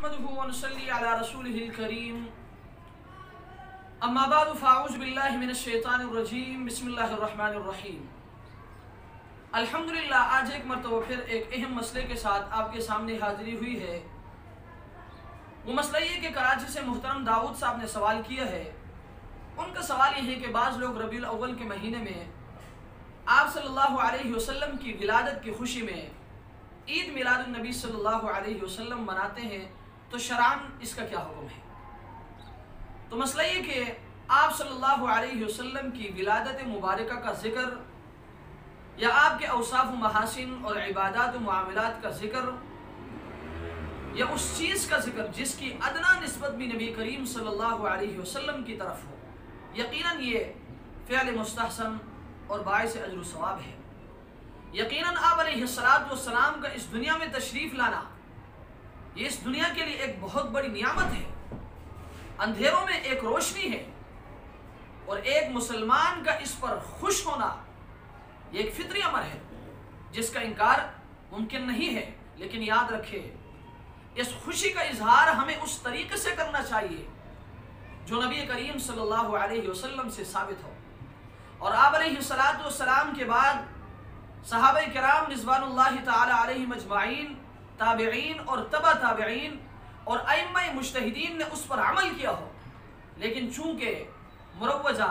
नहमदुहु व नुसल्ली अला रसूलिहिल करीम अम्मा बाद फ़अऊज़ु बिल्लाहि मिनश शैतानिर रजीम बिस्मिल्लाहिर रहमानिर रहीम। अल्हम्दुलिल्लाह, आज एक मरतबा फिर एक अहम मसले के साथ आपके सामने हाजिरी हुई है। वो मसला ये कि कराची से मोहतरम दाऊद साहब ने सवाल किया है। उनका सवाल ये है कि बाज़ लोग रबीउल अव्वल के महीने में आप सल्लल्लाहु अलैहि वसल्लम की विलादत की खुशी में ईद मिलादुन नबी सल्लल्लाहु अलैहि वसल्लम मनाते हैं, तो शरअन इसका क्या हुक्म है। तो मसला ये कि आप सल्लल्लाहु अलैहि वसल्लम की विलादत मुबारका का ज़िक्र या आपके औसाफ महासिन और इबादत मुआमलात का ज़िक्र या उस चीज़ का ज़िक्र जिसकी अदना निस्बत भी नबी करीम सल्लल्लाहु अलैहि वसल्लम की तरफ हो, यकीनन ये फ़िअल मुस्तहसन और बाइस अजर सवाब है। यकीनन आप अलैहिस्सलातु वस्सलाम का इस दुनिया में तशरीफ़ लाना, ये इस दुनिया के लिए एक बहुत बड़ी नियामत है। अंधेरों में एक रोशनी है और एक मुसलमान का इस पर खुश होना ये एक फितरी अमर है जिसका इनकार मुमकिन नहीं है। लेकिन याद रखें, इस खुशी का इजहार हमें उस तरीके से करना चाहिए जो नबी करीम सल्लल्लाहु अलैहि वसल्लम से साबित हो। और आप अलैहिस्सलातु वस्सलाम के बाद सहाबाए किराम रिज़वानुल्लाहि ताला अलैहिम अजमाइन, ताबिईन और तबा ताबिईन और अइम्माए मुज्तहिदीन ने उस पर अमल किया हो। लेकिन चूँकि मुरव्वजा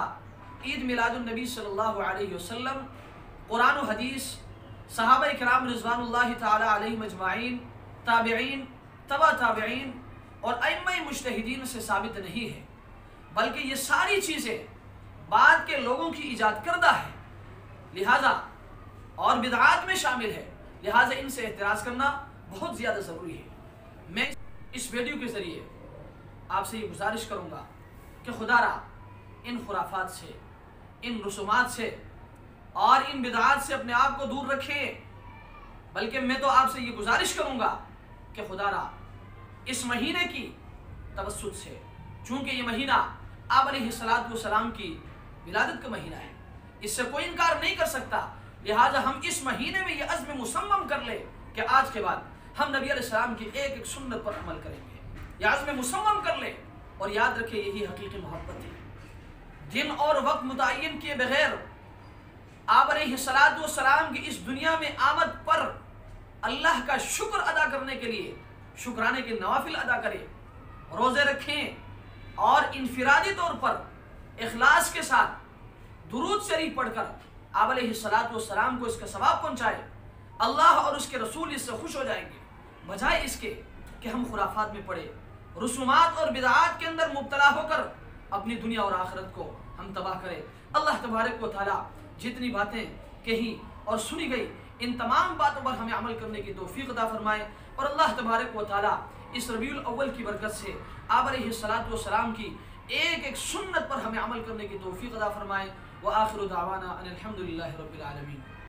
ईद मिलादुन नबी सल्लल्लाहु अलैहि वसल्लम कुरान और हदीस, सहाबाए किराम रिज़वानुल्लाहि ताला अलैहिम अजमाइन, ताबिईन, तबा ताबिईन और अइम्माए मुज्तहिदीन से साबित नहीं है, बल्कि ये सारी चीज़ें बाद के लोगों की ईजाद करदा है, लिहाजा और बिदआत में शामिल है। लिहाजा इनसे एहतिराज़ करना बहुत ज़्यादा ज़रूरी है। मैं इस वीडियो के ज़रिए आपसे ये गुजारिश करूँगा कि खुदारा इन खुराफात से, इन रसूमात से और इन बिदआत से अपने आप को दूर रखें। बल्कि मैं तो आपसे ये गुजारिश करूँगा कि खुदारा इस महीने की तवस्सुत से, चूँकि ये महीना आप अलैहिस्सलातु वस्सलाम की विलादत का महीना है, इससे कोई इनकार नहीं कर सकता। लिहाजा हम इस महीने में ये अज़्म मुसम्मम कर ले कि आज के बाद हम नबी अलैहिस्सलाम की एक एक सुन्नत पर अमल करेंगे। यह अज़्म मुसम्मम कर ले और याद रखें, यही हकीकी मोहब्बत है। दिन और वक्त मुतय्यन किए बगैर आप अलैहिस्सलातु वस्सलाम की इस दुनिया में आमद पर अल्लाह का शुक्र अदा करने के लिए शुक्राने के नवाफिल अदा करें, रोज़े रखें और इनफिरादी तौर पर इखलास के साथ दुरूद शरीफ पढ़कर आप अलैहिस्सलातु वस्सलाम को इसका सवाब पहुँचाए। अल्लाह और उसके रसूल इससे खुश हो जाएंगे, बजाय इसके कि हम खुराफात में पड़े, रसूमात और बिदआत के अंदर मुब्तला होकर अपनी दुनिया और आखिरत को हम तबाह करें। अल्लाह तबारक व तआला जितनी बातें कही और सुनी गई, इन तमाम बातों पर हमें अमल करने की तौफीक अता फरमाए। और अल्लाह तबारक व तआला इस रबीउल अव्वल की बरकत से आप अलैहिस्सलातु वस्सलाम की एक एक सुन्नत पर हमें अमल करने की तौफीक अता फरमाए। व आखिरु दावाना अनिल हम्दुलिल्लाहि रब्बिल आलमीन।